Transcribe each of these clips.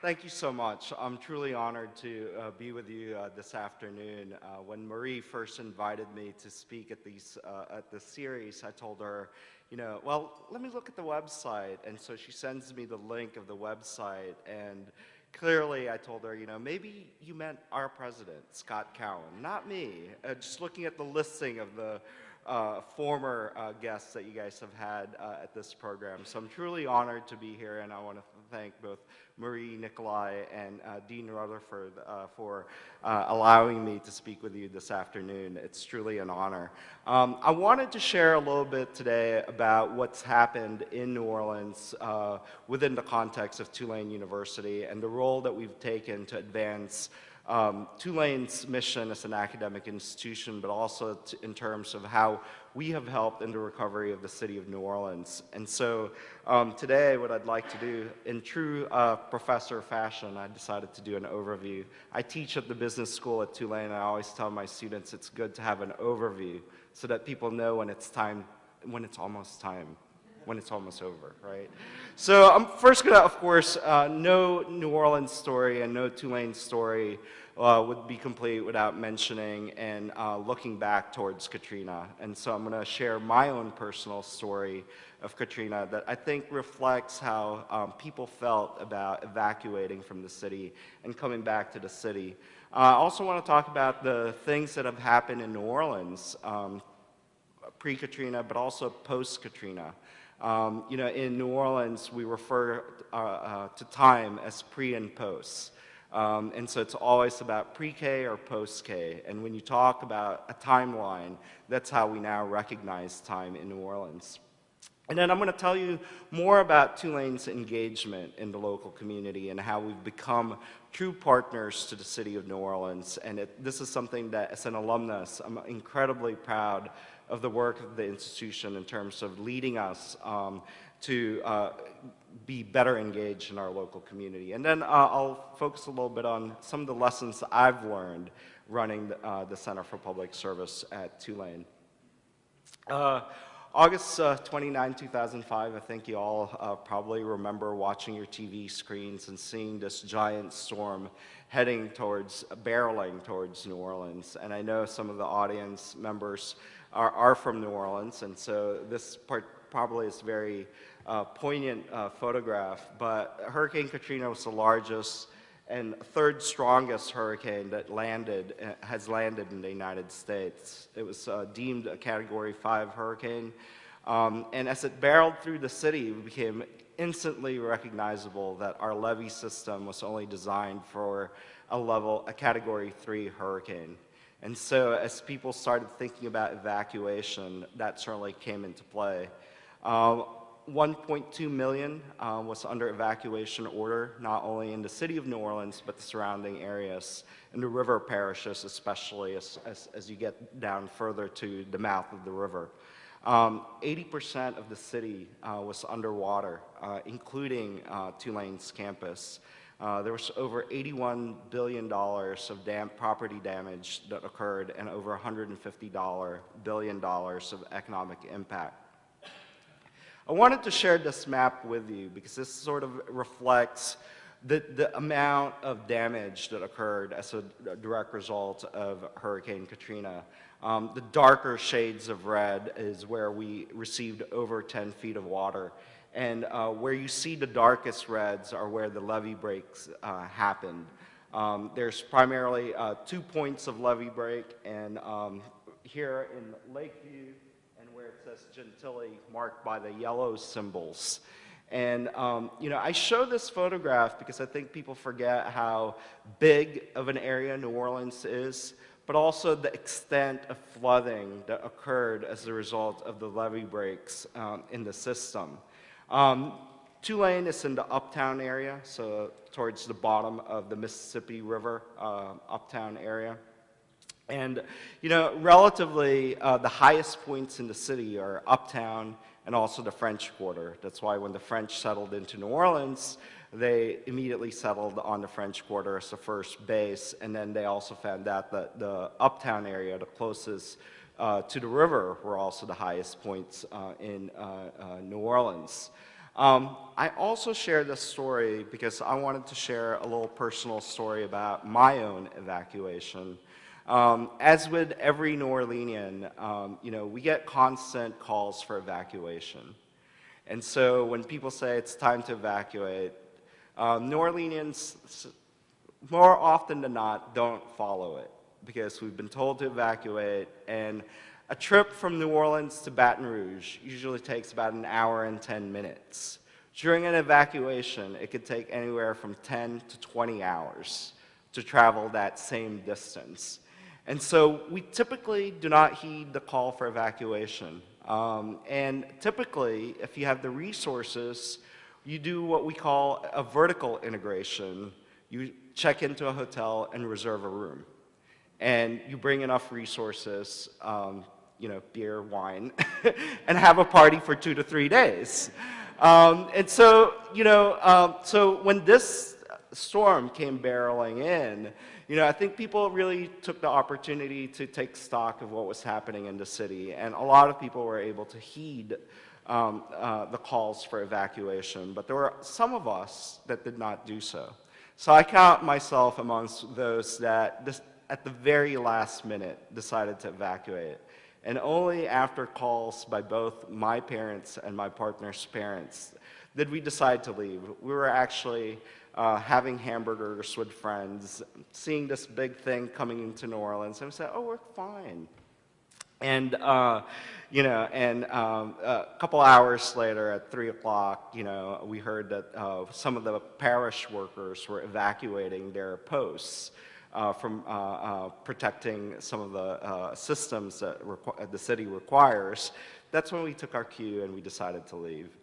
Thank you so much. I'm truly honored to be with you this afternoon. When Marie first invited me to speak at this series, I told her, well, let me look at the website. And so she sends me the link of the website. And clearly I told her, maybe you meant our president, Scott Cowan, not me. Just looking at the listing of the former guests that you guys have had at this program. So I'm truly honored to be here, and I want to thank both Marie, Nikolai, and Dean Rutherford for allowing me to speak with you this afternoon. It's truly an honor. I wanted to share a little bit today about what's happened in New Orleans within the context of Tulane University and the role that we've taken to advance Tulane's mission as an academic institution, but also in terms of how we have helped in the recovery of the city of New Orleans. And so today what I'd like to do, in true professor fashion, I decided to do an overview. I teach at the business school at Tulane, and I always tell my students it's good to have an overview so that people know when it's almost over, right? So I'm first going to, of course, no New Orleans story and no Tulane story would be complete without mentioning and looking back towards Katrina. And so I'm going to share my own personal story of Katrina that I think reflects how people felt about evacuating from the city and coming back to the city. I also want to talk about the things that have happened in New Orleans pre-Katrina, but also post-Katrina. In New Orleans, we refer to time as pre and post. And so it's always about pre-K or post-K. And when you talk about a timeline, that's how we now recognize time in New Orleans. And then I'm going to tell you more about Tulane's engagement in the local community and how we've become true partners to the city of New Orleans. And this is something that, as an alumnus, I'm incredibly proud of the work of the institution in terms of leading us to be better engaged in our local community. And then I'll focus a little bit on some of the lessons I've learned running the Center for Public Service at Tulane. August 29, 2005, I think you all probably remember watching your TV screens and seeing this giant storm barreling towards New Orleans. And I know some of the audience members are from New Orleans, and so this part probably is a very poignant photograph, but Hurricane Katrina was the largest and third strongest hurricane that has landed in the United States. It was deemed a Category 5 hurricane, and as it barreled through the city, it became instantly recognizable that our levee system was only designed for a Category 3 hurricane. And so as people started thinking about evacuation, that certainly came into play. 1.2 million was under evacuation order, not only in the city of New Orleans, but the surrounding areas, and the river parishes, especially as you get down further to the mouth of the river. 80% of the city was underwater, including Tulane's campus. There was over $81 billion of property damage that occurred and over $150 billion of economic impact. I wanted to share this map with you because this sort of reflects the amount of damage that occurred as a direct result of Hurricane Katrina. The darker shades of red is where we received over 10 feet of water. And where you see the darkest reds are where the levee breaks happened. There's primarily 2 points of levee break, and here in Lakeview, and where it says Gentilly, marked by the yellow symbols. And I show this photograph because I think people forget how big of an area New Orleans is, but also the extent of flooding that occurred as a result of the levee breaks in the system. Tulane is in the uptown area, so towards the bottom of the Mississippi River uptown area. And, relatively, the highest points in the city are uptown and also the French Quarter. That's why when the French settled into New Orleans, they immediately settled on the French Quarter as the first base, and then they also found out that the uptown area, the closest to the river, were also the highest points in New Orleans. I also share this story because I wanted to share a little personal story about my own evacuation. As with every New Orleanian, we get constant calls for evacuation. And so when people say it's time to evacuate, New Orleanians, more often than not, don't follow it because we've been told to evacuate, and a trip from New Orleans to Baton Rouge usually takes about an hour and 10 minutes. During an evacuation, it could take anywhere from 10 to 20 hours to travel that same distance. And so we typically do not heed the call for evacuation. And typically, if you have the resources, you do what we call a vertical integration. You check into a hotel and reserve a room. And you bring enough resources, beer, wine, and have a party for 2 to 3 days. And so, so when this storm came barreling in, I think people really took the opportunity to take stock of what was happening in the city, and a lot of people were able to heed the calls for evacuation, but there were some of us that did not do so. So I count myself amongst those that at the very last minute decided to evacuate. And only after calls by both my parents and my partner's parents did we decide to leave. We were actually having hamburgers with friends, seeing this big thing coming into New Orleans, and we said, oh, we're fine. And, a couple hours later at 3 o'clock, we heard that some of the parish workers were evacuating their posts from protecting some of the systems that the city requires. That's when we took our cue and we decided to leave.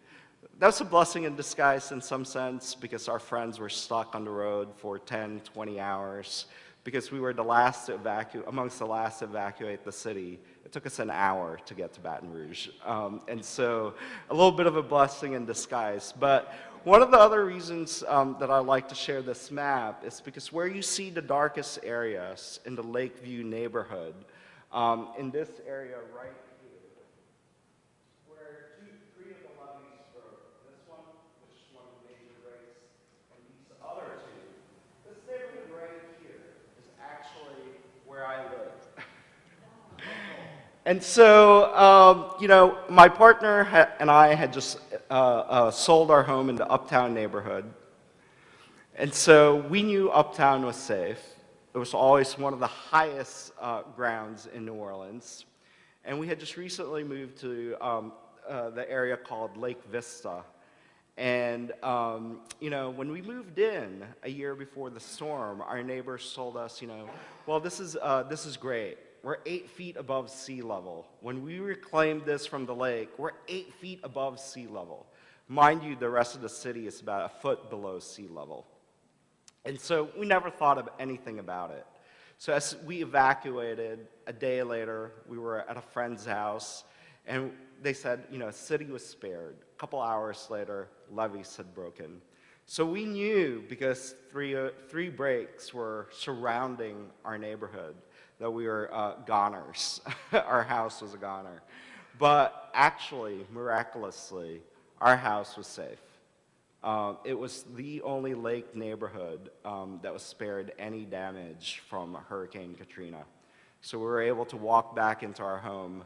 That was a blessing in disguise in some sense because our friends were stuck on the road for 10, 20 hours because we were the last to amongst the last to evacuate the city. It took us an hour to get to Baton Rouge. And so a little bit of a blessing in disguise. But one of the other reasons that I like to share this map is because where you see the darkest areas in the Lakeview neighborhood, in this area right here, where three of the levees broke, this one, which is one of the major breaks, and these other two, this neighborhood right here is actually where I live. And so, my partner and I had just sold our home in the Uptown neighborhood. And so we knew Uptown was safe. It was always one of the highest grounds in New Orleans. And we had just recently moved to the area called Lake Vista. And, when we moved in a year before the storm, our neighbors told us, well, this is great. We're 8 feet above sea level. When we reclaimed this from the lake, we're 8 feet above sea level. Mind you, the rest of the city is about a foot below sea level. And so we never thought of anything about it. So as we evacuated, a day later, we were at a friend's house, and they said, city was spared. A couple hours later, levees had broken. So we knew, because three breaks were surrounding our neighborhood, that we were goners. Our house was a goner. But actually, miraculously, our house was safe. It was the only lake neighborhood that was spared any damage from Hurricane Katrina. So we were able to walk back into our home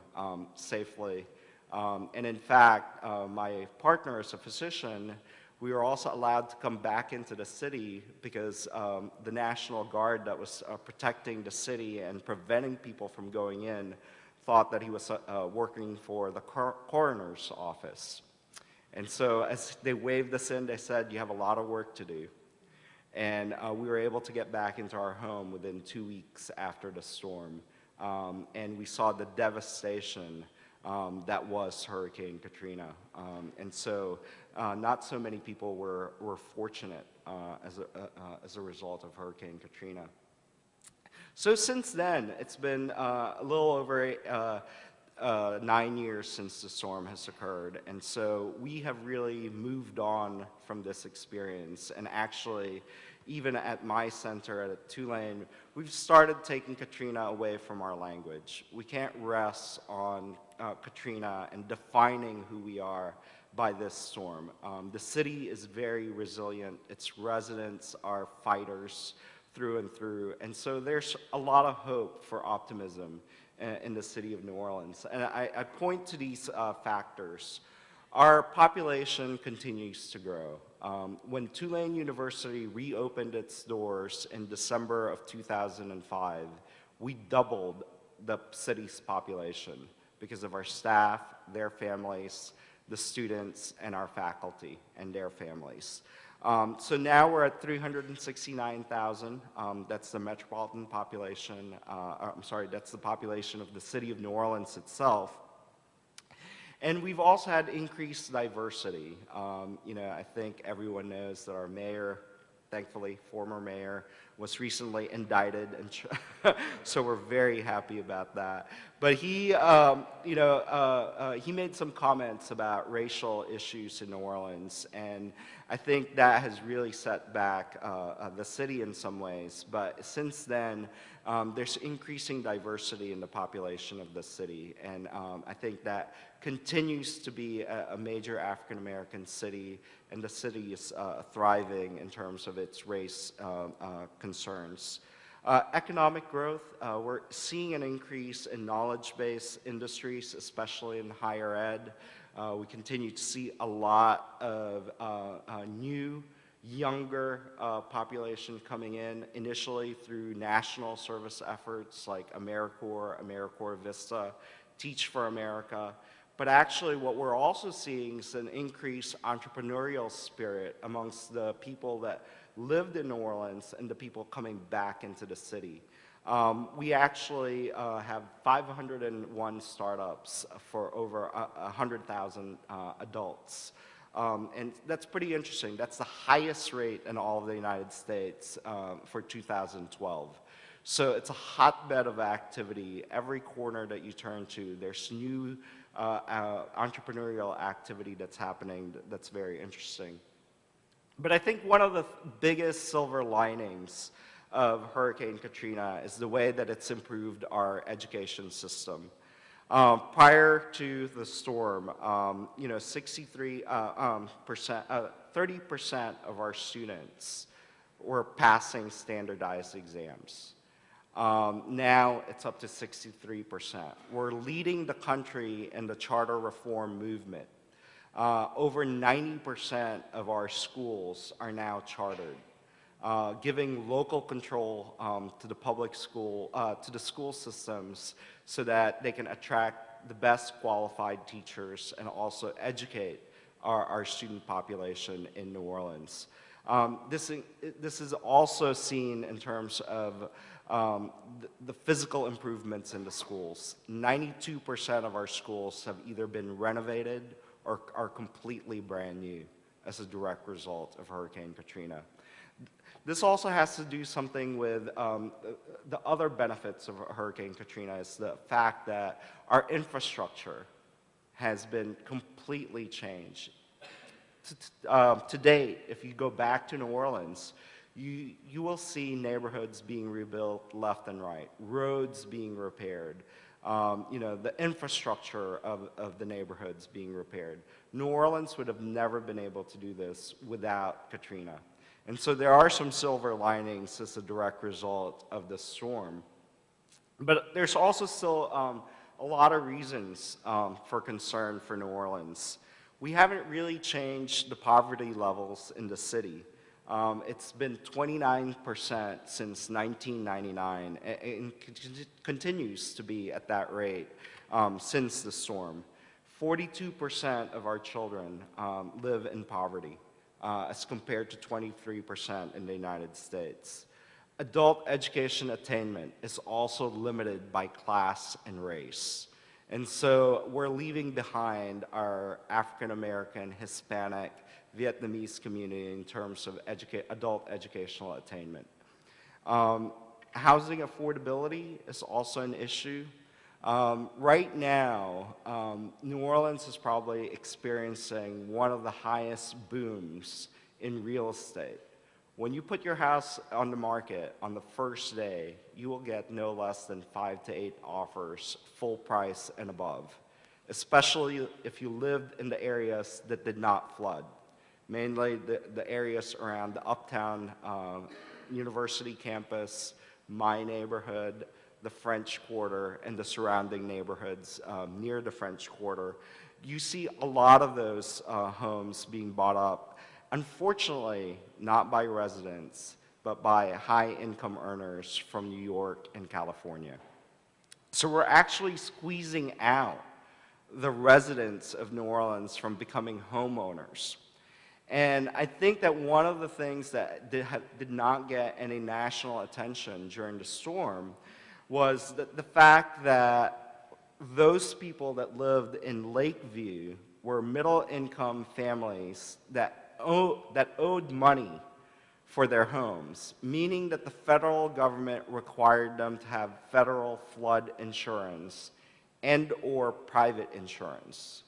safely. And in fact, my partner is a physician. We were also allowed to come back into the city because the National Guard that was protecting the city and preventing people from going in thought that he was working for the coroner's office. And so as they waved us in, they said, you have a lot of work to do. And we were able to get back into our home within 2 weeks after the storm. And we saw the devastation that was Hurricane Katrina. And so not so many people were fortunate as a result of Hurricane Katrina. So since then, it's been a little over 9 years since the storm has occurred. And so we have really moved on from this experience. And actually, even at my center at Tulane, we've started taking Katrina away from our language. We can't rest on Katrina and defining who we are by this storm. The city is very resilient. Its residents are fighters through and through. And so there's a lot of hope for optimism in the city of New Orleans. And I point to these factors. Our population continues to grow. When Tulane University reopened its doors in December of 2005, we doubled the city's population because of our staff, their families, the students, and our faculty and their families. So now we're at 369,000. That's the metropolitan population. I'm sorry, that's the population of the city of New Orleans itself. And we've also had increased diversity. I think everyone knows that our mayor, thankfully, former mayor, was recently indicted, and so we're very happy about that. But he made some comments about racial issues in New Orleans, and I think that has really set back the city in some ways. But since then, there's increasing diversity in the population of the city, and I think that continues to be a major African American city, and the city is thriving in terms of its race concerns. Economic growth, we're seeing an increase in knowledge-based industries, especially in higher ed. We continue to see a lot of new, younger population coming in, initially through national service efforts like AmeriCorps Vista, Teach for America. But actually what we're also seeing is an increased entrepreneurial spirit amongst the people that lived in New Orleans and the people coming back into the city. We actually have 501 startups for over 100,000 adults. And that's pretty interesting. That's the highest rate in all of the United States for 2012. So it's a hotbed of activity. Every corner that you turn to, there's new entrepreneurial activity that's happening that's very interesting. But I think one of the biggest silver linings of Hurricane Katrina is the way that it's improved our education system. Prior to the storm, 30% of our students were passing standardized exams. Now it's up to 63%. We're leading the country in the charter reform movement. Over 90% of our schools are now chartered, giving local control to the public school, to the school systems, so that they can attract the best qualified teachers and also educate our student population in New Orleans. This is also seen in terms of the physical improvements in the schools. 92% of our schools have either been renovated or are completely brand new as a direct result of Hurricane Katrina. This also has to do something with the other benefits of Hurricane Katrina, is the fact that our infrastructure has been completely changed. To date, if you go back to New Orleans, you will see neighborhoods being rebuilt left and right, roads being repaired, the infrastructure of the neighborhoods being repaired. New Orleans would have never been able to do this without Katrina. And so there are some silver linings as a direct result of the storm. But there's also still a lot of reasons for concern for New Orleans. We haven't really changed the poverty levels in the city. It's been 29% since 1999 and continues to be at that rate since the storm. 42% of our children live in poverty as compared to 23% in the United States. Adult education attainment is also limited by class and race. And so we're leaving behind our African American, Hispanic, Vietnamese community in terms of adult educational attainment. Housing affordability is also an issue. Right now, New Orleans is probably experiencing one of the highest booms in real estate. When you put your house on the market on the first day, you will get no less than 5 to 8 offers, full price and above. especially if you lived in the areas that did not flood, mainly the areas around the Uptown University campus, my neighborhood, the French Quarter, and the surrounding neighborhoods near the French Quarter. You see a lot of those homes being bought up, unfortunately, not by residents, but by high-income earners from New York and California. So we're actually squeezing out the residents of New Orleans from becoming homeowners. And I think that one of the things that did not get any national attention during the storm was the fact that those people that lived in Lakeview were middle-income families that owed money for their homes, meaning that the federal government required them to have federal flood insurance and/or private insurance.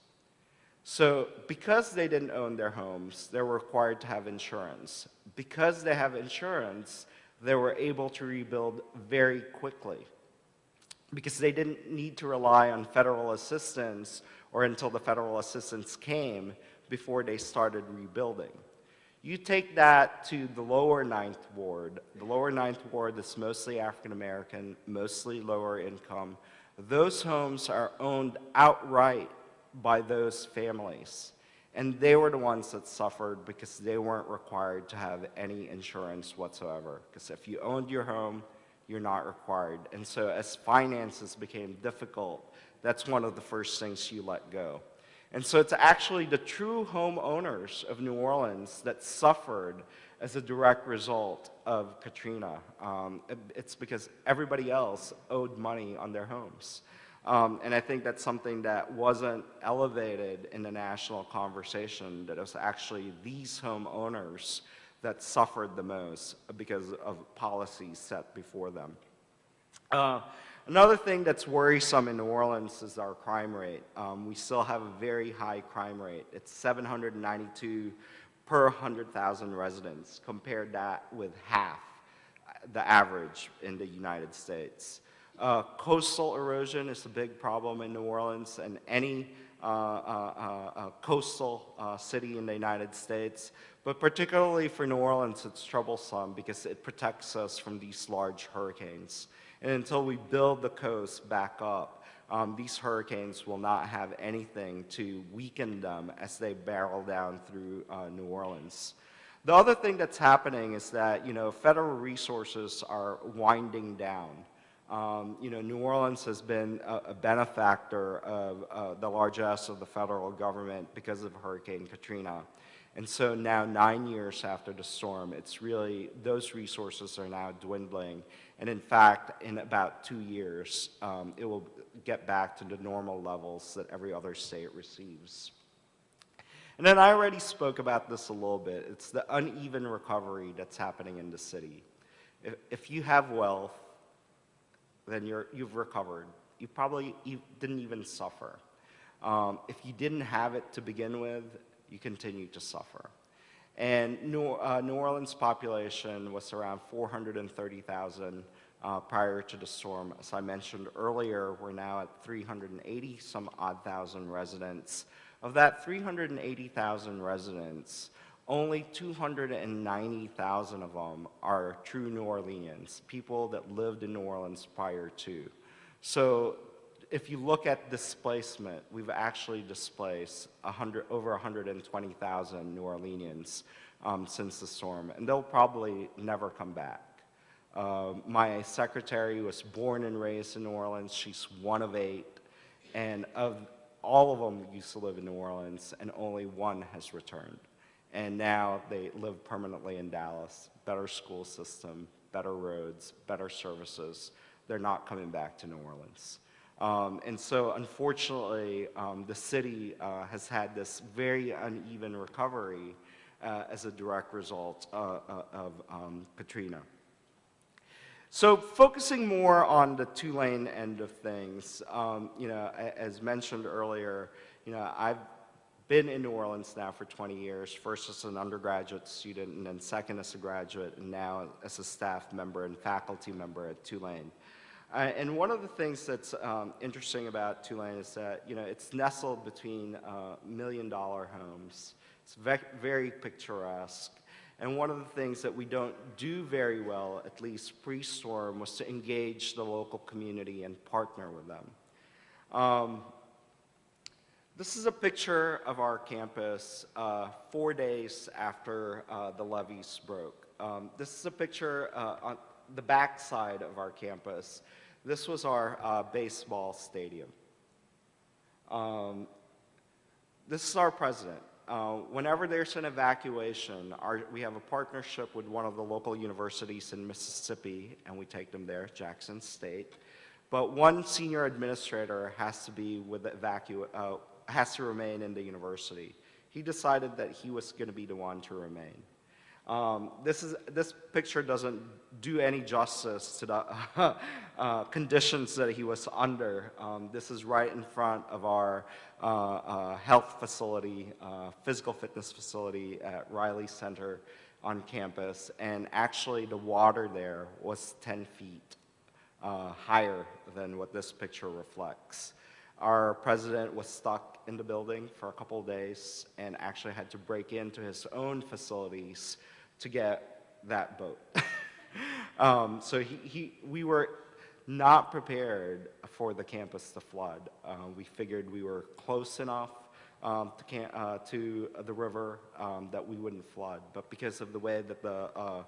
So because they didn't own their homes, they were required to have insurance. Because they have insurance, they were able to rebuild very quickly, because they didn't need to rely on federal assistance or until the federal assistance came before they started rebuilding. You take that to the lower Ninth Ward. The lower Ninth Ward is mostly African American, mostly lower income. Those homes are owned outright by those families. And they were the ones that suffered because they weren't required to have any insurance whatsoever. Because if you owned your home, you're not required. And so as finances became difficult, that's one of the first things you let go. And so it's actually the true homeowners of New Orleans that suffered as a direct result of Katrina. It's because everybody else owed money on their homes. And I think that's something that wasn't elevated in the national conversation, that it was actually these homeowners that suffered the most because of policies set before them. Another thing that's worrisome in New Orleans is our crime rate. We still have a very high crime rate. It's 792 per 100,000 residents. Compared that with half the average in the United States. Coastal erosion is a big problem in New Orleans and any coastal city in the United States. But particularly for New Orleans, it's troublesome because it protects us from these large hurricanes. And until we build the coast back up, these hurricanes will not have anything to weaken them as they barrel down through New Orleans. The other thing that's happening is that, federal resources are winding down. New Orleans has been a benefactor of the largesse of the federal government because of Hurricane Katrina. And so now, 9 years after the storm, it's really, those resources are now dwindling. And in fact, in about 2 years, it will get back to the normal levels that every other state receives. And then I already spoke about this a little bit. It's the uneven recovery that's happening in the city. If you have wealth, then you've recovered. You probably didn't even suffer. If you didn't have it to begin with, you continue to suffer. And New Orleans' population was around 430,000 prior to the storm. As I mentioned earlier, we're now at 380 some odd thousand residents. Of that 380,000 residents, only 290,000 of them are true New Orleanians, people that lived in New Orleans prior to. So if you look at displacement, we've actually displaced over 120,000 New Orleanians since the storm, and they'll probably never come back. My secretary was born and raised in New Orleans. She's one of 8, and of all of them used to live in New Orleans, and only one has returned. And now they live permanently in Dallas. Better school system, better roads, better services. They're not coming back to New Orleans. And so unfortunately, the city has had this very uneven recovery as a direct result of Katrina. So focusing more on the Tulane end of things, as mentioned earlier, I've been in New Orleans now for 20 years, first as an undergraduate student and then second as a graduate, and now as a staff member and faculty member at Tulane. And one of the things that's interesting about Tulane is that, it's nestled between million-dollar homes. It's very picturesque. And one of the things that we don't do very well, at least pre-storm, was to engage the local community and partner with them. This is a picture of our campus 4 days after the levees broke. This is a picture on the back side of our campus. This was our baseball stadium. This is our president. Whenever there's an evacuation, we have a partnership with one of the local universities in Mississippi, and we take them there, Jackson State. But one senior administrator has to be with has to remain in the university. He decided that he was going to be the one to remain. This picture doesn't do any justice to the conditions that he was under. This is right in front of our health facility, physical fitness facility at Riley Center on campus, and actually the water there was 10 feet higher than what this picture reflects. Our president was stuck in the building for a couple of days and actually had to break into his own facilities to get that boat. So we were not prepared for the campus to flood. We figured we were close enough to the river that we wouldn't flood, but because of the way that the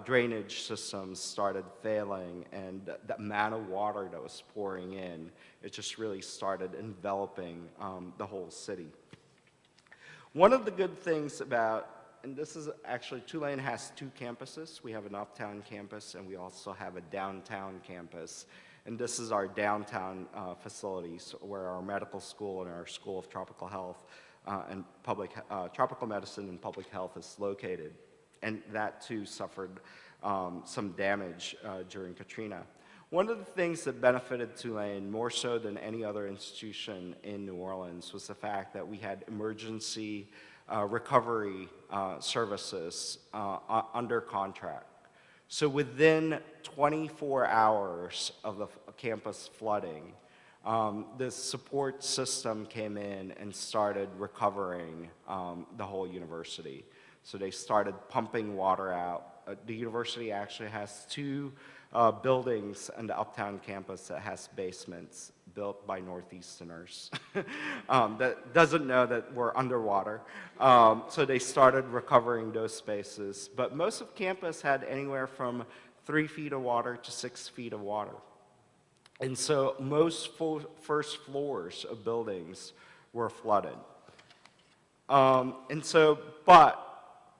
drainage systems started failing and the amount of water that was pouring in, it just really started enveloping the whole city. One of the good things about, and this is actually, Tulane has 2 campuses. We have an uptown campus and we also have a downtown campus. And this is our downtown facilities where our medical school and our School of Tropical Health and Tropical Medicine and Public Health is located. And that too suffered some damage during Katrina. One of the things that benefited Tulane more so than any other institution in New Orleans was the fact that we had emergency recovery services under contract. So within 24 hours of the campus flooding, the support system came in and started recovering the whole university. So they started pumping water out. The university actually has 2 buildings on the uptown campus that has basements built by Northeasterners that doesn't know that we're underwater. So they started recovering those spaces. But most of campus had anywhere from 3 feet of water to 6 feet of water. And so most first floors of buildings were flooded. But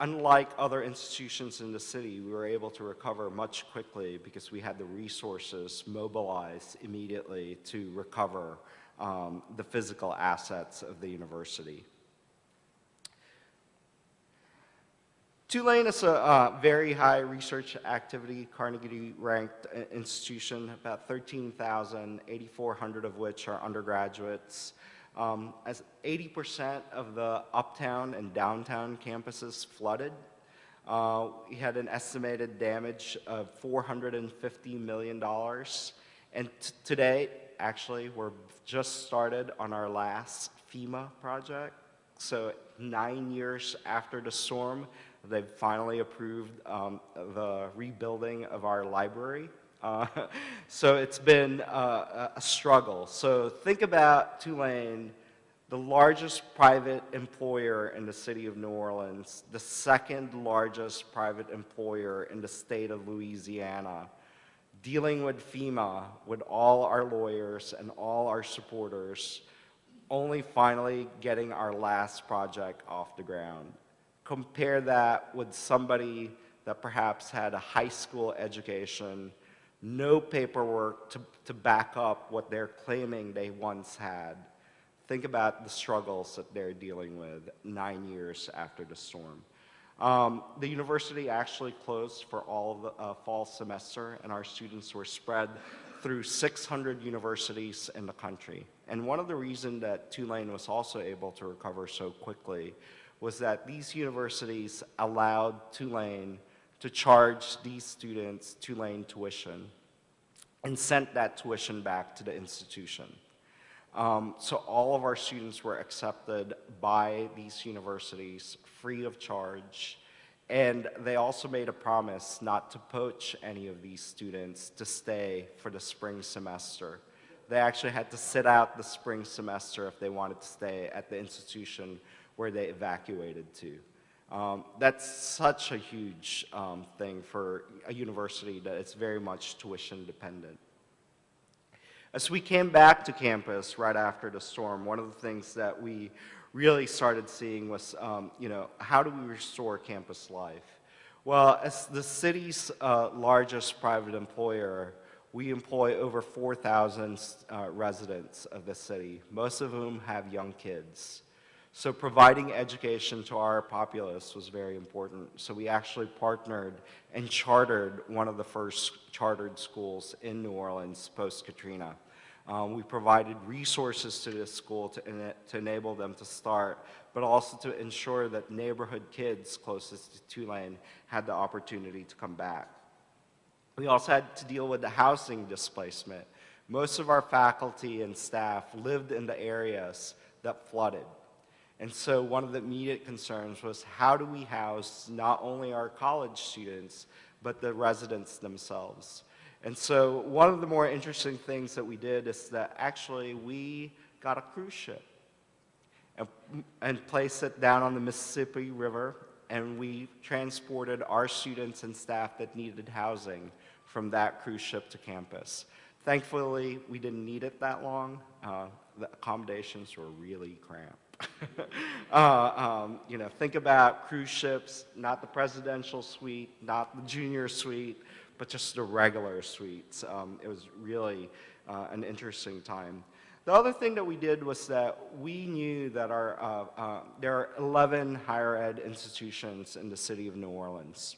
unlike other institutions in the city, we were able to recover much quickly because we had the resources mobilized immediately to recover the physical assets of the university. Tulane is a very high research activity, Carnegie-ranked institution, about 13,000, 8,400 of which are undergraduates. As 80% of the uptown and downtown campuses flooded. We had an estimated damage of $450 million. And today, actually, we're just started on our last FEMA project. So 9 years after the storm, they've finally approved the rebuilding of our library. So it's been a struggle. So think about Tulane, the largest private employer in the city of New Orleans, the second largest private employer in the state of Louisiana, dealing with FEMA, with all our lawyers and all our supporters, only finally getting our last project off the ground. Compare that with somebody that perhaps had a high school education, no paperwork to back up what they're claiming they once had. Think about the struggles that they're dealing with 9 years after the storm. The university actually closed for all of the fall semester, and our students were spread through 600 universities in the country. And one of the reasons that Tulane was also able to recover so quickly was that these universities allowed Tulane to charge these students Tulane tuition. and sent that tuition back to the institution. So all of our students were accepted by these universities free of charge, and they also made a promise not to poach any of these students to stay for the spring semester. They actually had to sit out the spring semester if they wanted to stay at the institution where they evacuated to. That's such a huge thing for a university that it's very much tuition dependent. As we came back to campus right after the storm, one of the things that we really started seeing was, how do we restore campus life? Well, as the city's largest private employer, we employ over 4,000 residents of the city, most of whom have young kids. So providing education to our populace was very important. So we actually partnered and chartered one of the first chartered schools in New Orleans post-Katrina. We provided resources to this school to enable them to start, but also to ensure that neighborhood kids closest to Tulane had the opportunity to come back. We also had to deal with the housing displacement. Most of our faculty and staff lived in the areas that flooded. And so one of the immediate concerns was, how do we house not only our college students, but the residents themselves? And so one of the more interesting things that we did is that actually we got a cruise ship and placed it down on the Mississippi River, and we transported our students and staff that needed housing from that cruise ship to campus. Thankfully, we didn't need it that long. The accommodations were really cramped. Think about cruise ships, not the presidential suite, not the junior suite, but just the regular suites. It was really an interesting time. The other thing that we did was that we knew that there are 11 higher ed institutions in the city of New Orleans.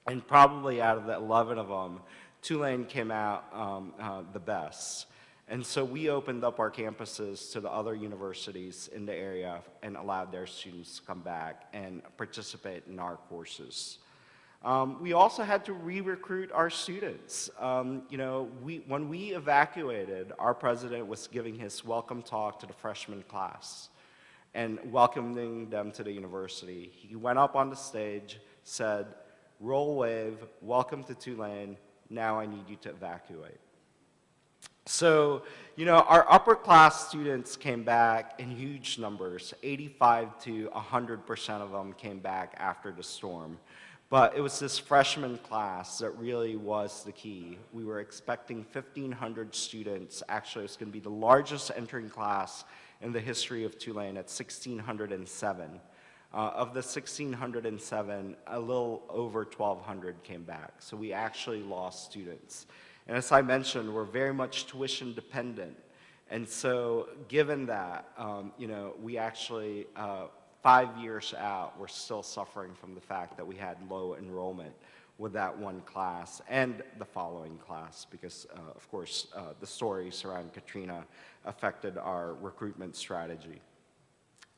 And probably out of the 11 of them, Tulane came out the best. And so we opened up our campuses to the other universities in the area and allowed their students to come back and participate in our courses. We also had to re-recruit our students. When we evacuated, our president was giving his welcome talk to the freshman class and welcoming them to the university. He went up on the stage, said, "Roll wave, welcome to Tulane, now I need you to evacuate." So, our upper class students came back in huge numbers. 85 to 100% of them came back after the storm. But it was this freshman class that really was the key. We were expecting 1,500 students. Actually, it was going to be the largest entering class in the history of Tulane at 1,607. Of the 1,607, a little over 1,200 came back. So we actually lost students. And as I mentioned, we're very much tuition dependent. And so given that, we actually, 5 years out, we're still suffering from the fact that we had low enrollment with that one class and the following class because, of course, the stories around Katrina affected our recruitment strategy.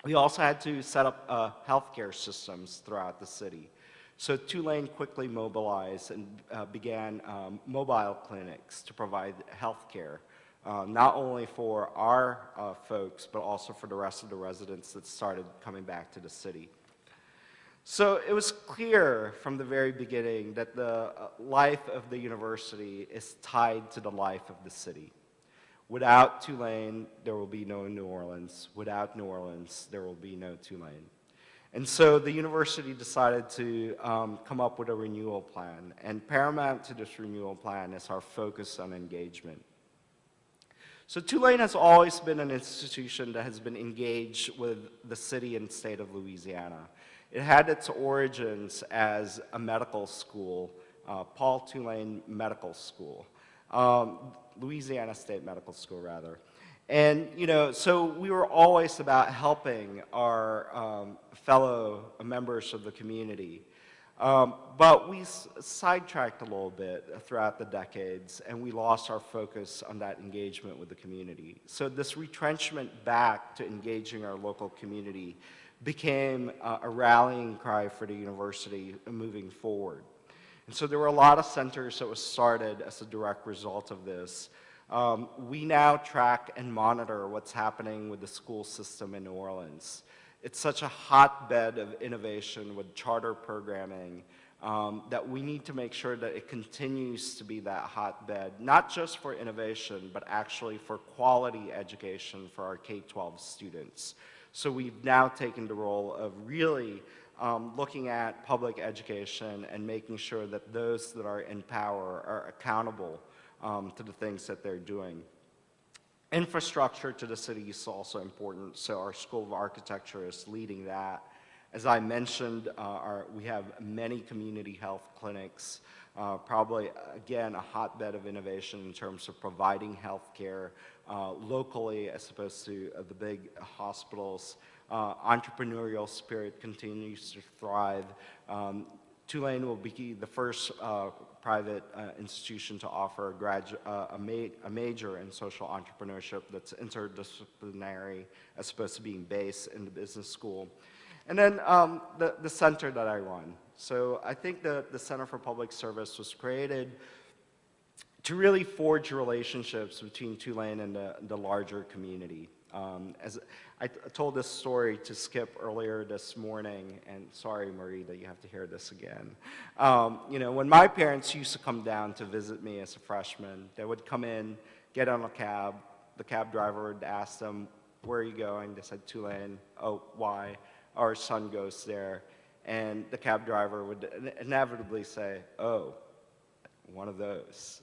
We also had to set up healthcare systems throughout the city. So Tulane quickly mobilized and began mobile clinics to provide health care, not only for our folks, but also for the rest of the residents that started coming back to the city. So it was clear from the very beginning that the life of the university is tied to the life of the city. Without Tulane, there will be no New Orleans. Without New Orleans, there will be no Tulane. And so the university decided to come up with a renewal plan. And paramount to this renewal plan is our focus on engagement. So Tulane has always been an institution that has been engaged with the city and state of Louisiana. It had its origins as a medical school, Paul Tulane Medical School, Louisiana State Medical School, rather. And, so we were always about helping our fellow members of the community. But we sidetracked a little bit throughout the decades, and we lost our focus on that engagement with the community. So this retrenchment back to engaging our local community became a rallying cry for the university moving forward. And so there were a lot of centers that was started as a direct result of this. We now track and monitor what's happening with the school system in New Orleans. It's such a hotbed of innovation with charter programming that we need to make sure that it continues to be that hotbed, not just for innovation, but actually for quality education for our K-12 students. So we've now taken the role of really looking at public education and making sure that those that are in power are accountable to the things that they're doing. Infrastructure to the city is also important, so our School of Architecture is leading that. As I mentioned, we have many community health clinics, probably, again, a hotbed of innovation in terms of providing health care locally as opposed to the big hospitals. Entrepreneurial spirit continues to thrive. Tulane will be the first private institution to offer a major in social entrepreneurship that's interdisciplinary as opposed to being based in the business school. And then the center that I run. So I think the Center for Public Service was created to really forge relationships between Tulane and the larger community. As I told this story to Skip earlier this morning, and sorry, Marie, that you have to hear this again. You know, when my parents used to come down to visit me as a freshman, they would come in, get on a cab. The cab driver would ask them, "Where are you going?" They said, "Tulane." "Oh, why?" "Our son goes there." And the cab driver would inevitably say, "Oh, one of those."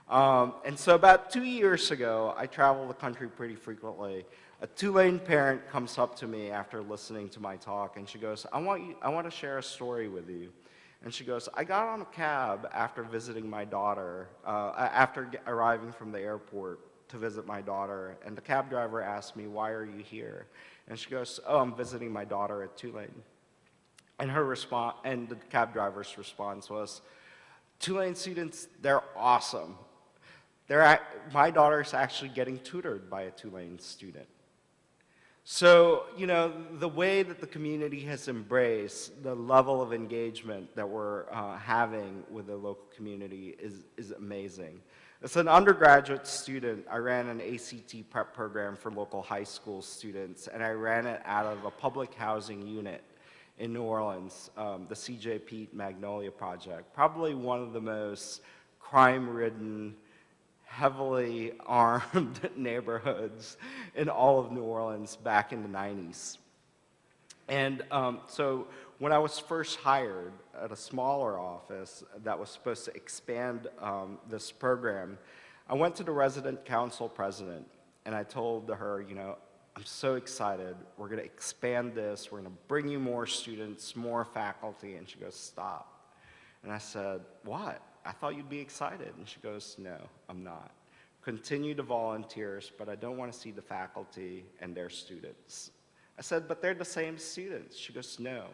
And so about 2 years ago, I travel the country pretty frequently. A Tulane parent comes up to me after listening to my talk, and she goes, I want to share a story with you. And she goes, "I got on a cab after visiting my daughter, after arriving from the airport to visit my daughter, and the cab driver asked me, 'Why are you here?' And she goes, 'Oh, I'm visiting my daughter at Tulane.'" And her response, and the cab driver's response was, "Tulane students, they're awesome. My daughter's actually getting tutored by a Tulane student." So, you know, the way that the community has embraced the level of engagement that we're having with the local community is amazing. As an undergraduate student, I ran an ACT prep program for local high school students, and I ran it out of a public housing unit in New Orleans, the C.J. Pete Magnolia Project, probably one of the most crime-ridden, heavily armed neighborhoods in all of New Orleans back in the 90s. And so when I was first hired at a smaller office that was supposed to expand this program, I went to the resident council president and I told her, you know, "I'm so excited. We're going to expand this. We're going to bring you more students, more faculty." And she goes, "Stop." And I said, "What? I thought you'd be excited." And she goes, "No, I'm not. Continue to volunteers, but I don't want to see the faculty and their students." I said, "But they're the same students." She goes, "No.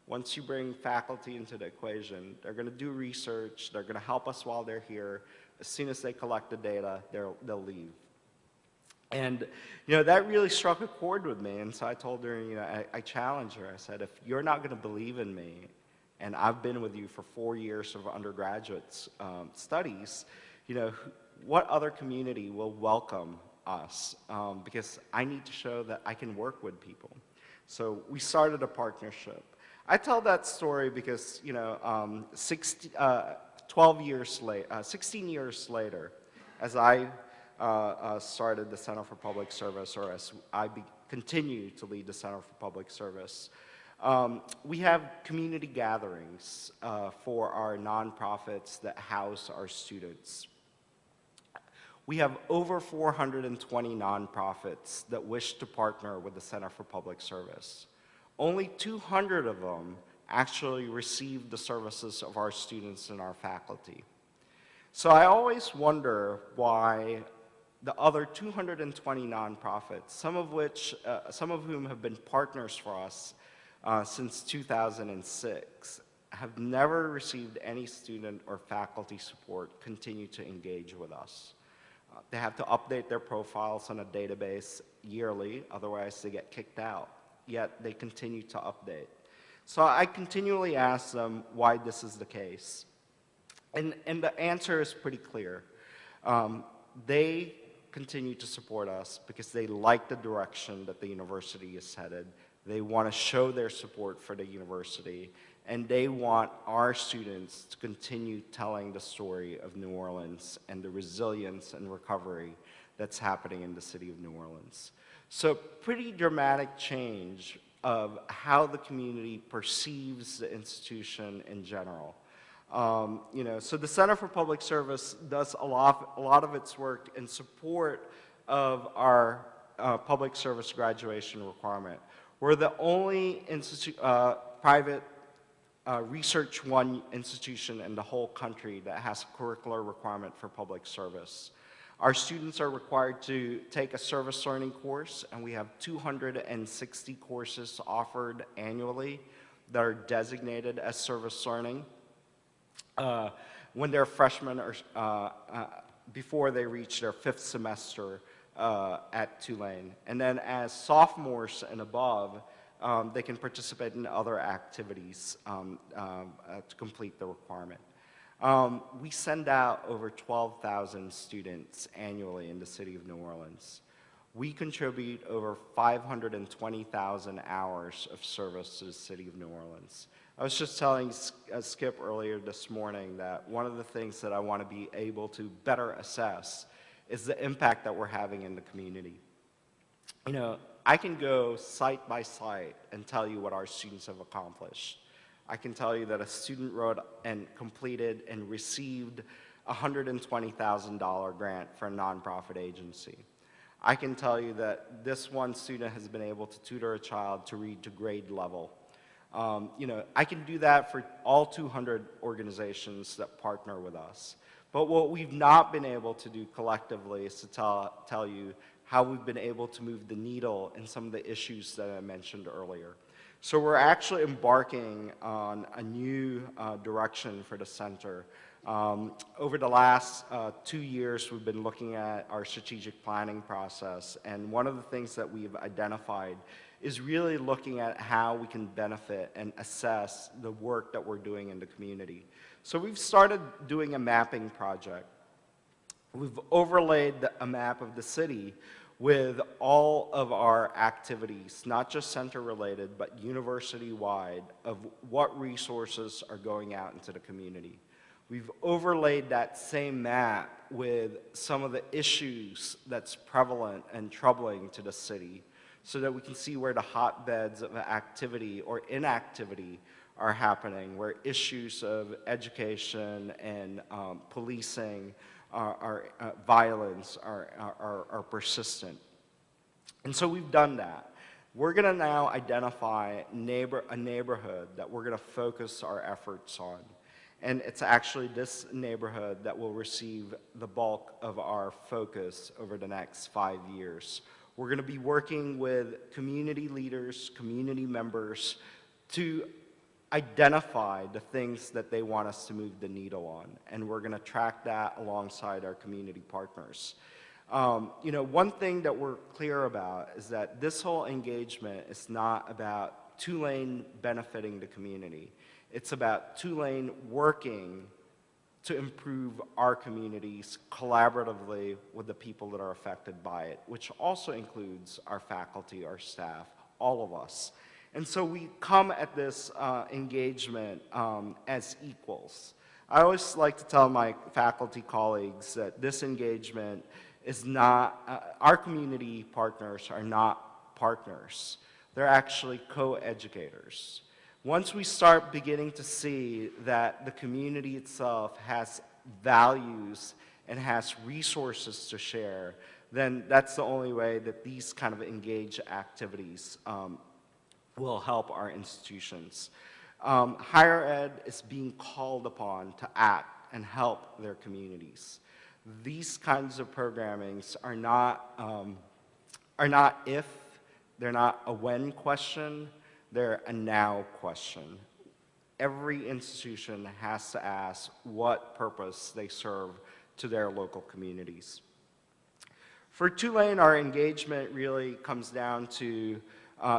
Once you bring faculty into the equation, they're going to do research, they're going to help us while they're here. As soon as they collect the data, they'll leave." And, you know, that really struck a chord with me. And so I told her, you know, I challenged her. I said, "If you're not going to believe in me, and I've been with you for 4 years of undergraduate studies, you know, what other community will welcome us? Because I need to show that I can work with people." So we started a partnership. I tell that story because, you know, 16 years later, as I started the Center for Public Service, or as I continue to lead the Center for Public Service, we have community gatherings for our nonprofits that house our students. We have over 420 nonprofits that wish to partner with the Center for Public Service. Only 200 of them actually receive the services of our students and our faculty. So I always wonder why the other 220 nonprofits, some of whom have been partners for us since 2006, have never received any student or faculty support, continue to engage with us. They have to update their profiles on a database yearly, otherwise they get kicked out, yet they continue to update. So I continually ask them why this is the case. And the answer is pretty clear. They continue to support us because they like the direction that the university is headed. They want to show their support for the university, and they want our students to continue telling the story of New Orleans and the resilience and recovery that's happening in the city of New Orleans. So pretty dramatic change of how the community perceives the institution in general. So the Center for Public Service does a lot of its work in support of our public service graduation requirement. We're the only private Research One institution in the whole country that has a curricular requirement for public service. Our students are required to take a service learning course, and we have 260 courses offered annually that are designated as service learning. When they're freshmen or before they reach their 5th semester at Tulane. And then as sophomores and above, they can participate in other activities to complete the requirement. We send out over 12,000 students annually in the city of New Orleans. We contribute over 520,000 hours of service to the city of New Orleans. I was just telling Skip earlier this morning that one of the things that I want to be able to better assess is the impact that we're having in the community. I can go site by site and tell you what our students have accomplished. I can tell you that a student wrote and completed and received a $120,000 grant for a nonprofit agency. I can tell you that this one student has been able to tutor a child to read to grade level. I can do that for all 200 organizations that partner with us. But what we've not been able to do collectively is to tell you how we've been able to move the needle in some of the issues that I mentioned earlier. So we're actually embarking on a new direction for the center. Over the last 2 years, we've been looking at our strategic planning process, and one of the things that we've identified is really looking at how we can benefit and assess the work that we're doing in the community. So we've started doing a mapping project. We've overlaid a map of the city with all of our activities, not just center-related, but university-wide, of what resources are going out into the community. We've overlaid that same map with some of the issues that's prevalent and troubling to the city, so that we can see where the hotbeds of activity or inactivity are happening, where issues of education and policing, violence are persistent. And so we've done that. We're going to now identify a neighborhood that we're going to focus our efforts on. And it's actually this neighborhood that will receive the bulk of our focus over the next 5 years. We're going to be working with community leaders, community members, to identify the things that they want us to move the needle on, and we're going to track that alongside our community partners. One thing that we're clear about is that this whole engagement is not about Tulane benefiting the community. It's about Tulane working to improve our communities collaboratively with the people that are affected by it, which also includes our faculty, our staff, all of us. And so we come at this engagement as equals. I always like to tell my faculty colleagues that this engagement is not, our community partners are not partners. They're actually co-educators. Once we start beginning to see that the community itself has values and has resources to share, then that's the only way that these kind of engaged activities will help our institutions. Higher ed is being called upon to act and help their communities. These kinds of programmings are not if, they're not a when question, they're a now question. Every institution has to ask what purpose they serve to their local communities. For Tulane, our engagement really comes down to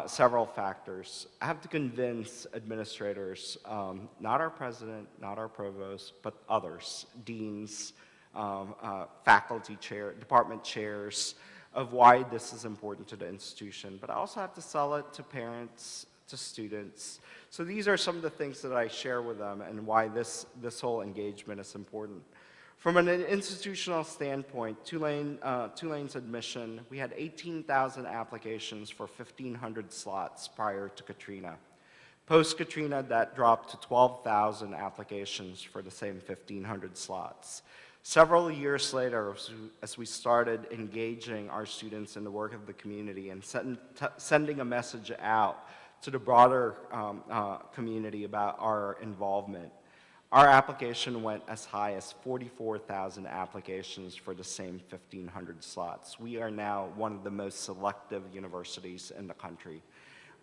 several factors. I have to convince administrators, not our president, not our provost, but others, deans, faculty chair, department chairs, of why this is important to the institution. But I also have to sell it to parents, to students. So these are some of the things that I share with them and why this whole engagement is important. From an institutional standpoint, Tulane's admission, we had 18,000 applications for 1,500 slots prior to Katrina. Post-Katrina, that dropped to 12,000 applications for the same 1,500 slots. Several years later, as we started engaging our students in the work of the community and sending a message out to the broader community about our involvement, our application went as high as 44,000 applications for the same 1,500 slots. We are now one of the most selective universities in the country.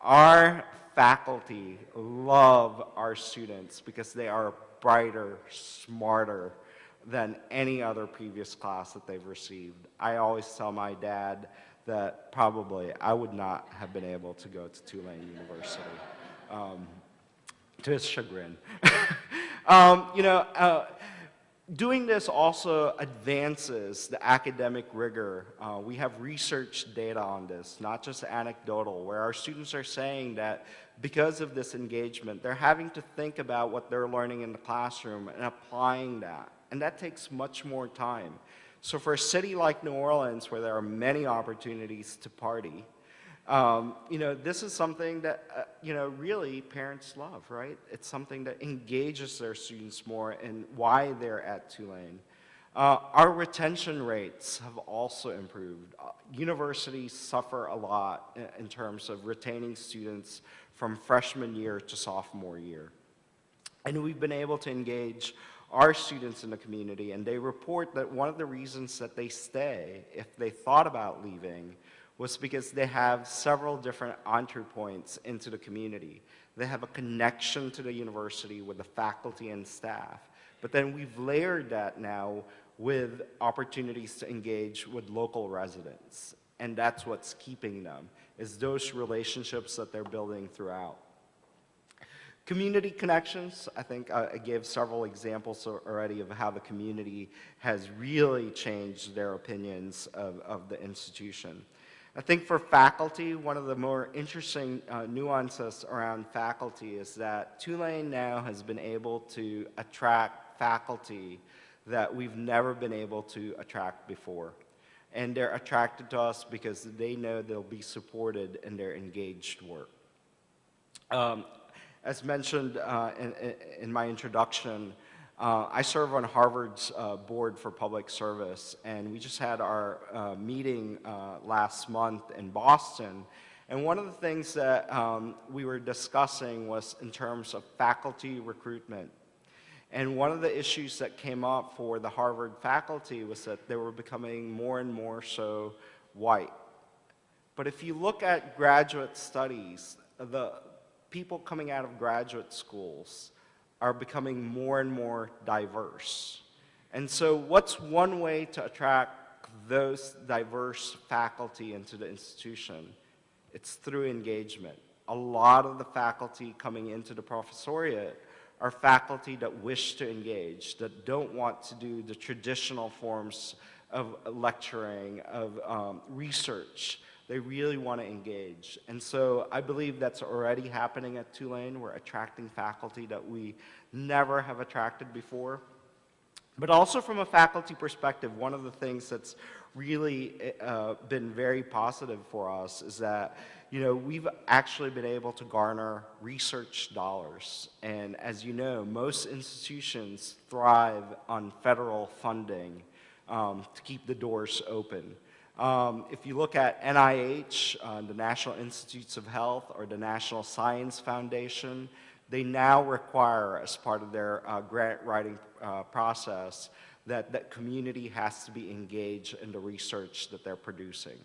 Our faculty love our students because they are brighter, smarter than any other previous class that they've received. I always tell my dad that probably I would not have been able to go to Tulane University, to his chagrin. Doing this also advances the academic rigor. We have research data on this, not just anecdotal, where our students are saying that because of this engagement, they're having to think about what they're learning in the classroom and applying that. And that takes much more time. So for a city like New Orleans, where there are many opportunities to party, this is something that, really parents love, right? It's something that engages their students more in why they're at Tulane. Our retention rates have also improved. Universities suffer a lot in terms of retaining students from freshman year to sophomore year. And we've been able to engage our students in the community, and they report that one of the reasons that they stay, if they thought about leaving, was because they have several different entry points into the community. They have a connection to the university with the faculty and staff. But then we've layered that now with opportunities to engage with local residents. And that's what's keeping them, is those relationships that they're building throughout. Community connections, I think I gave several examples already of how the community has really changed their opinions of the institution. I think for faculty, one of the more interesting nuances around faculty is that Tulane now has been able to attract faculty that we've never been able to attract before. And they're attracted to us because they know they'll be supported in their engaged work. As mentioned in my introduction, I serve on Harvard's board for public service, and we just had our meeting last month in Boston. And one of the things that we were discussing was in terms of faculty recruitment. And one of the issues that came up for the Harvard faculty was that they were becoming more and more so white. But if you look at graduate studies, the people coming out of graduate schools are becoming more and more diverse. And so what's one way to attract those diverse faculty into the institution? It's through engagement. A lot of the faculty coming into the professoriate are faculty that wish to engage, that don't want to do the traditional forms of lecturing, of research. They really want to engage. And so I believe that's already happening at Tulane. We're attracting faculty that we never have attracted before. But also from a faculty perspective, one of the things that's really been very positive for us is that, we've actually been able to garner research dollars. And as you know, most institutions thrive on federal funding to keep the doors open. If you look at NIH, the National Institutes of Health, or the National Science Foundation, they now require, as part of their grant writing process, that community has to be engaged in the research that they're producing.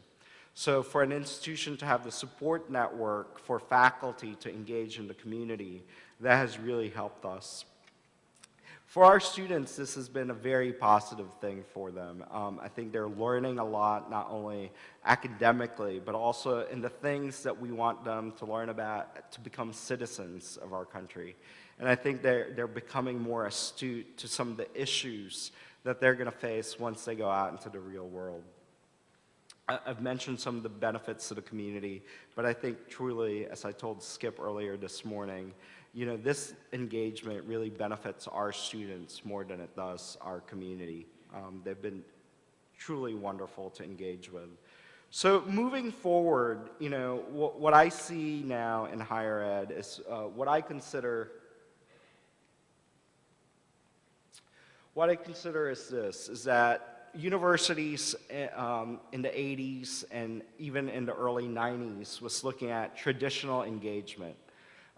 So for an institution to have the support network for faculty to engage in the community, that has really helped us. For our students, this has been a very positive thing for them. I think they're learning a lot, not only academically, but also in the things that we want them to learn about to become citizens of our country. And I think they're becoming more astute to some of the issues that they're going to face once they go out into the real world. I've mentioned some of the benefits to the community, but I think truly, as I told Skip earlier this morning, this engagement really benefits our students more than it does our community. They've been truly wonderful to engage with. So moving forward, what I see now in higher ed is what I consider is this, is that universities in the 80s and even in the early 90s was looking at traditional engagement.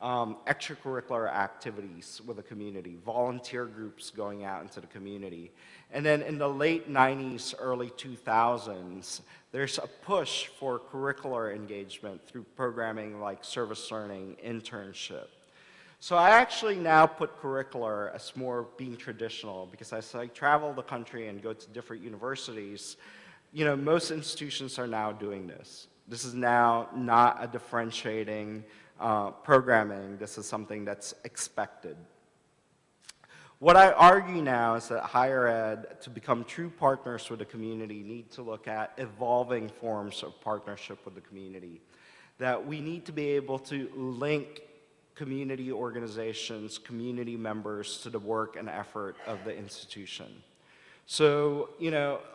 Extracurricular activities with the community, volunteer groups going out into the community. And then in the late 90s, early 2000s, there's a push for curricular engagement through programming like service learning, internship. So I actually now put curricular as more being traditional because as I travel the country and go to different universities, most institutions are now doing this. This is now not a differentiating programming. This is something that's expected. What I argue now is that higher ed, to become true partners with the community, need to look at evolving forms of partnership with the community. That we need to be able to link community organizations, community members to the work and effort of the institution. So,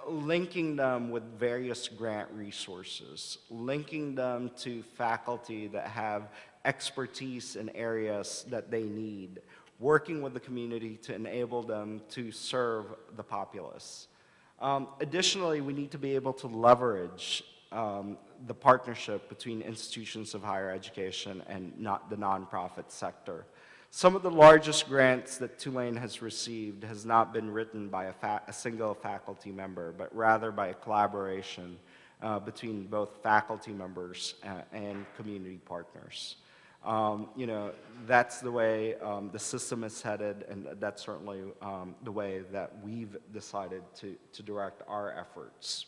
linking them with various grant resources, linking them to faculty that have expertise in areas that they need, working with the community to enable them to serve the populace. Additionally, we need to be able to leverage the partnership between institutions of higher education and the nonprofit sector. Some of the largest grants that Tulane has received has not been written by a single faculty member, but rather by a collaboration between both faculty members and community partners. That's the way the system is headed, and that's certainly the way that we've decided to direct our efforts.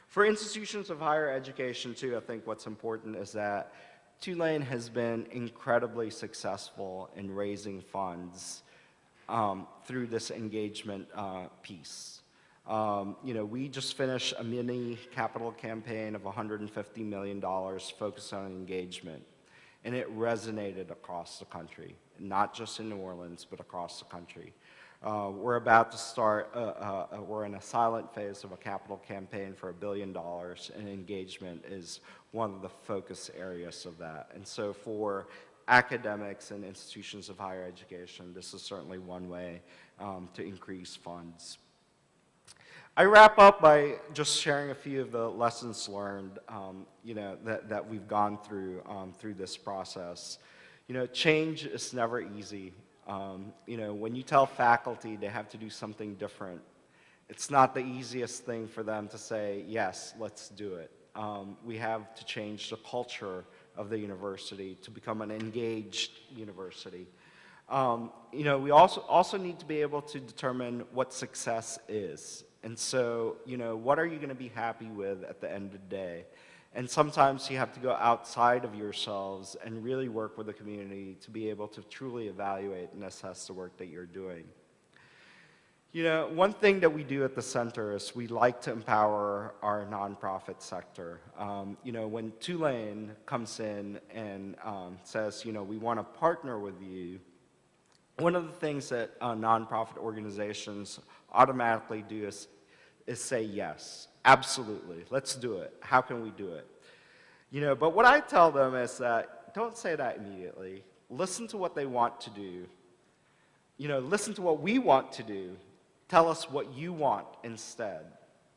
For institutions of higher education, too, I think what's important is that Tulane has been incredibly successful in raising funds through this engagement piece. We just finished a mini capital campaign of $150 million focused on engagement, and it resonated across the country, not just in New Orleans, but across the country. We're about to start, we're in a silent phase of a capital campaign for $1 billion, and engagement is one of the focus areas of that. And so for academics and institutions of higher education, this is certainly one way to increase funds. I wrap up by just sharing a few of the lessons learned, that we've gone through this process. Change is never easy. When you tell faculty they have to do something different, it's not the easiest thing for them to say, yes, let's do it. We have to change the culture of the university to become an engaged university. We also need to be able to determine what success is. And so, what are you going to be happy with at the end of the day? And sometimes you have to go outside of yourselves and really work with the community to be able to truly evaluate and assess the work that you're doing. One thing that we do at the center is we like to empower our nonprofit sector. When Tulane comes in and says, we want to partner with you, one of the things that nonprofit organizations automatically do is say yes, absolutely, let's do it. How can we do it? But what I tell them is that don't say that immediately. Listen to what they want to do. Listen to what we want to do. Tell us what you want instead.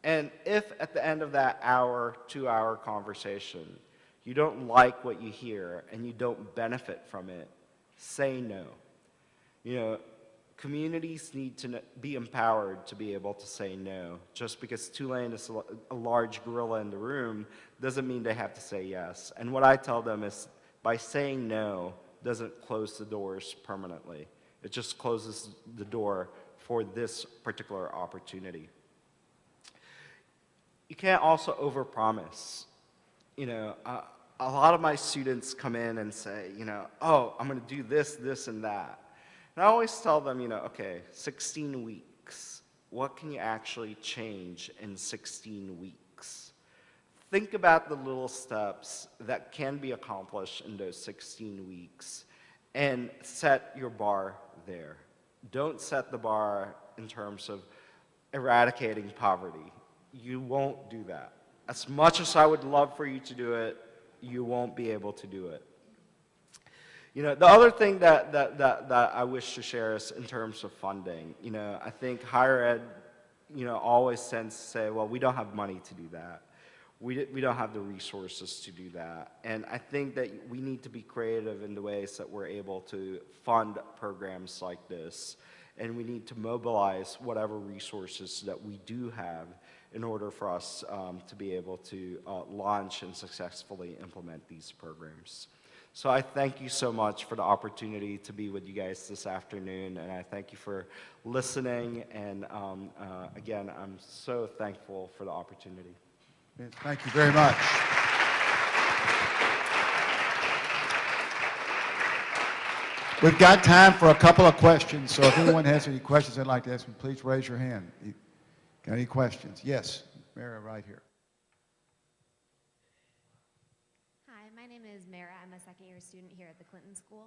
And if at the end of that hour, 2-hour conversation, you don't like what you hear and you don't benefit from it, say no. Communities need to be empowered to be able to say no. Just because Tulane is a large gorilla in the room doesn't mean they have to say yes. And what I tell them is by saying no doesn't close the doors permanently. It just closes the door for this particular opportunity. You can't also overpromise. You know, a lot of my students come in and say, you know, oh, I'm going to do this, this, and that. And I always tell them, you know, okay, 16 weeks. What can you actually change in 16 weeks? Think about the little steps that can be accomplished in those 16 weeks and set your bar there. Don't set the bar in terms of eradicating poverty. You won't do that. As much as I would love for you to do it, you won't be able to do it. You know, the other thing that I wish to share is in terms of funding. You know, I think higher ed, you know, always tends to say, well, we don't have money to do that. We don't have the resources to do that. And I think that we need to be creative in the ways that we're able to fund programs like this. And we need to mobilize whatever resources that we do have in order for us to be able to launch and successfully implement these programs. So I thank you so much for the opportunity to be with you guys this afternoon, and I thank you for listening, and again, I'm so thankful for the opportunity. Thank you very much. We've got time for a couple of questions, so if anyone has any questions they'd like to ask me, please raise your hand. Got any questions? Yes, Mara, right here. Hi, my name is Mara. I'm a second-year student here at the Clinton School.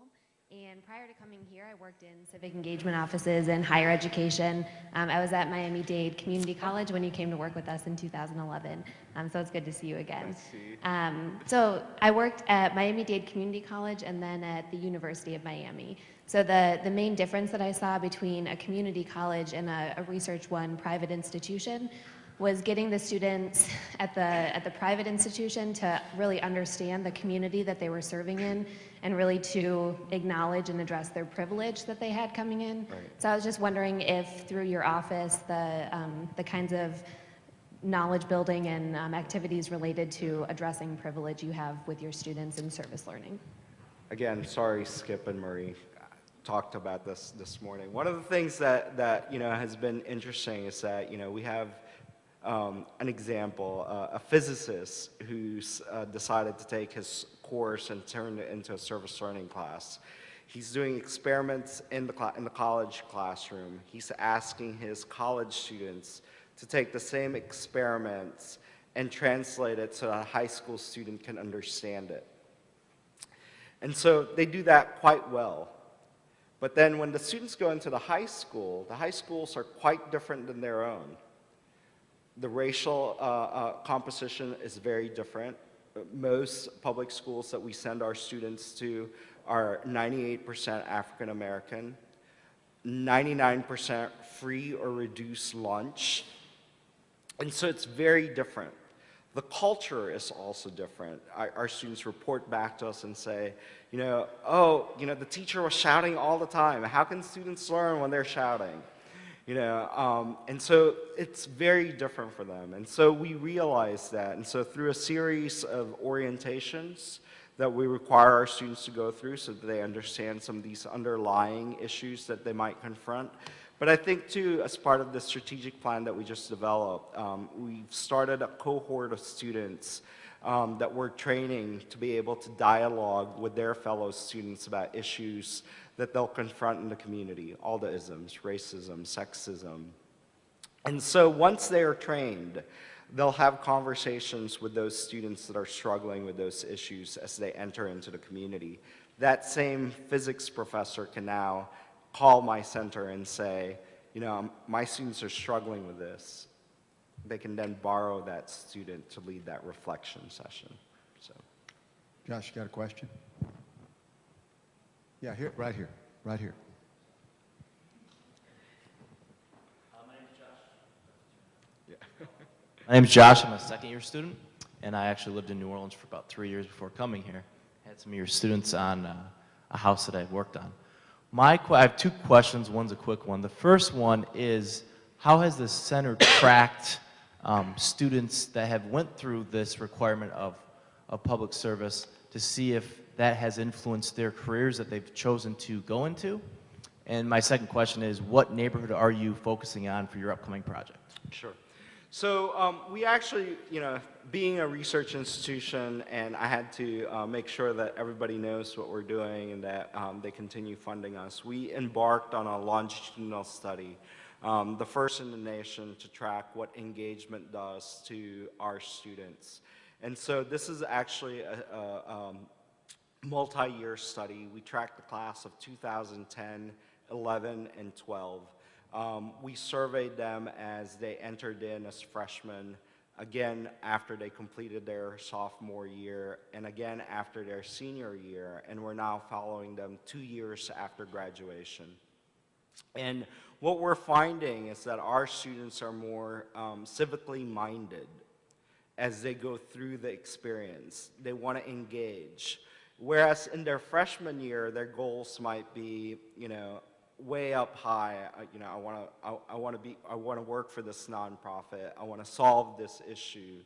And prior to coming here, I worked in civic engagement offices and higher education. I was at Miami-Dade Community College when you came to work with us in 2011. So it's good to see you again. So I worked at Miami-Dade Community College and then at the University of Miami. So the main difference that I saw between a community college and a Research One private institution was getting the students at the private institution to really understand the community that they were serving in and really to acknowledge and address their privilege that they had coming in. Right. So I was just wondering if through your office the kinds of knowledge building and activities related to addressing privilege you have with your students in service learning. Again, sorry, Skip and Marie talked about this morning. One of the things that you know has been interesting is that, you know, we have an example, a physicist who's decided to take his course and turn it into a service learning class. He's doing experiments in the college classroom. He's asking his college students to take the same experiments and translate it so a high school student can understand it. And so they do that quite well. But then when the students go into the high schools are quite different than their own. The racial composition is very different. Most public schools that we send our students to are 98% African American, 99% free or reduced lunch. And so it's very different. The culture is also different. Our students report back to us and say, you know, oh, you know, the teacher was shouting all the time. How can students learn when they're shouting? You know, and so it's very different for them. And so we realize that. And so through a series of orientations that we require our students to go through so that they understand some of these underlying issues that they might confront. But I think too, as part of the strategic plan that we just developed, we've started a cohort of students that we're training to be able to dialogue with their fellow students about issues that they'll confront in the community, all the isms, racism, sexism. And so once they are trained, they'll have conversations with those students that are struggling with those issues as they enter into the community. That same physics professor can now call my center and say, you know, my students are struggling with this. They can then borrow that student to lead that reflection session. So, Josh, you got a question? Yeah, here, right here, right here. My name's Josh. Yeah. My name's Josh. I'm a second-year student, and I actually lived in New Orleans for about 3 years before coming here. I had some of your students on a house that I've worked on. I have two questions. One's a quick one. The first one is, how has the center tracked students that have went through this requirement of public service to see if that has influenced their careers that they've chosen to go into? And my second question is, what neighborhood are you focusing on for your upcoming project? Sure. So we actually, being a research institution, and I had to make sure that everybody knows what we're doing and that they continue funding us, we embarked on a longitudinal study, the first in the nation to track what engagement does to our students. And so this is actually a multi-year study. We tracked the class of 2010, 11, and 12. We surveyed them as they entered in as freshmen, again after they completed their sophomore year, and again after their senior year, and we're now following them 2 years after graduation. And what we're finding is that our students are more civically minded as they go through the experience. They want to engage. Whereas in their freshman year, their goals might be, way up high. I want to work for this nonprofit. I want to solve this issue.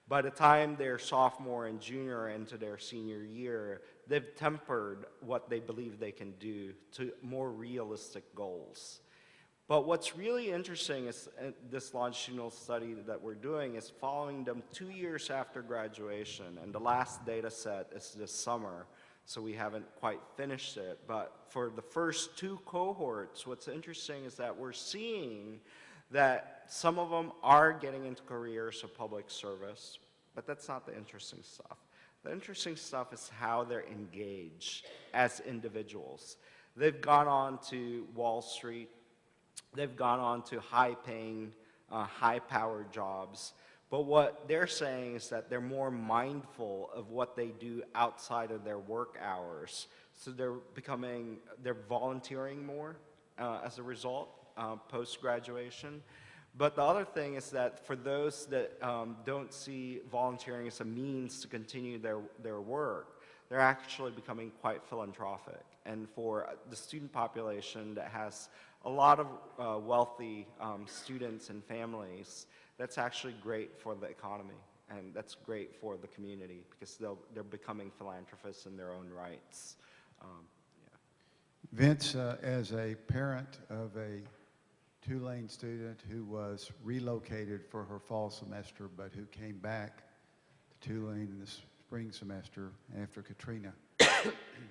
By the time they're sophomore and junior into their senior year, they've tempered what they believe they can do to more realistic goals. But what's really interesting is this longitudinal study that we're doing is following them 2 years after graduation, and the last data set is this summer, so we haven't quite finished it. But for the first 2 cohorts, what's interesting is that we're seeing that some of them are getting into careers of public service, but that's not the interesting stuff. The interesting stuff is how they're engaged as individuals. They've gone on to Wall Street. They've gone on to high-paying, high-powered jobs. But what they're saying is that they're more mindful of what they do outside of their work hours. So they're volunteering more as a result, post-graduation. But the other thing is that for those that don't see volunteering as a means to continue their work, they're actually becoming quite philanthropic. And for the student population that has a lot of wealthy students and families, that's actually great for the economy, and that's great for the community because they're becoming philanthropists in their own rights. Vince, as a parent of a Tulane student who was relocated for her fall semester but who came back to Tulane in the spring semester after Katrina,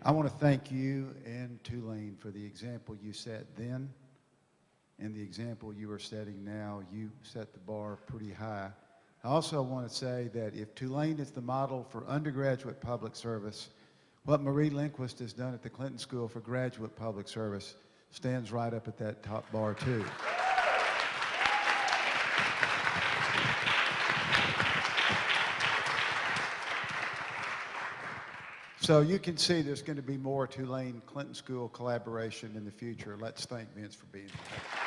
I want to thank you and Tulane for the example you set then and the example you are setting now. You set the bar pretty high. I also want to say that if Tulane is the model for undergraduate public service, what Marie Lindquist has done at the Clinton School for graduate public service stands right up at that top bar too. So you can see there's going to be more Tulane-Clinton School collaboration in the future. Let's thank Vince for being here.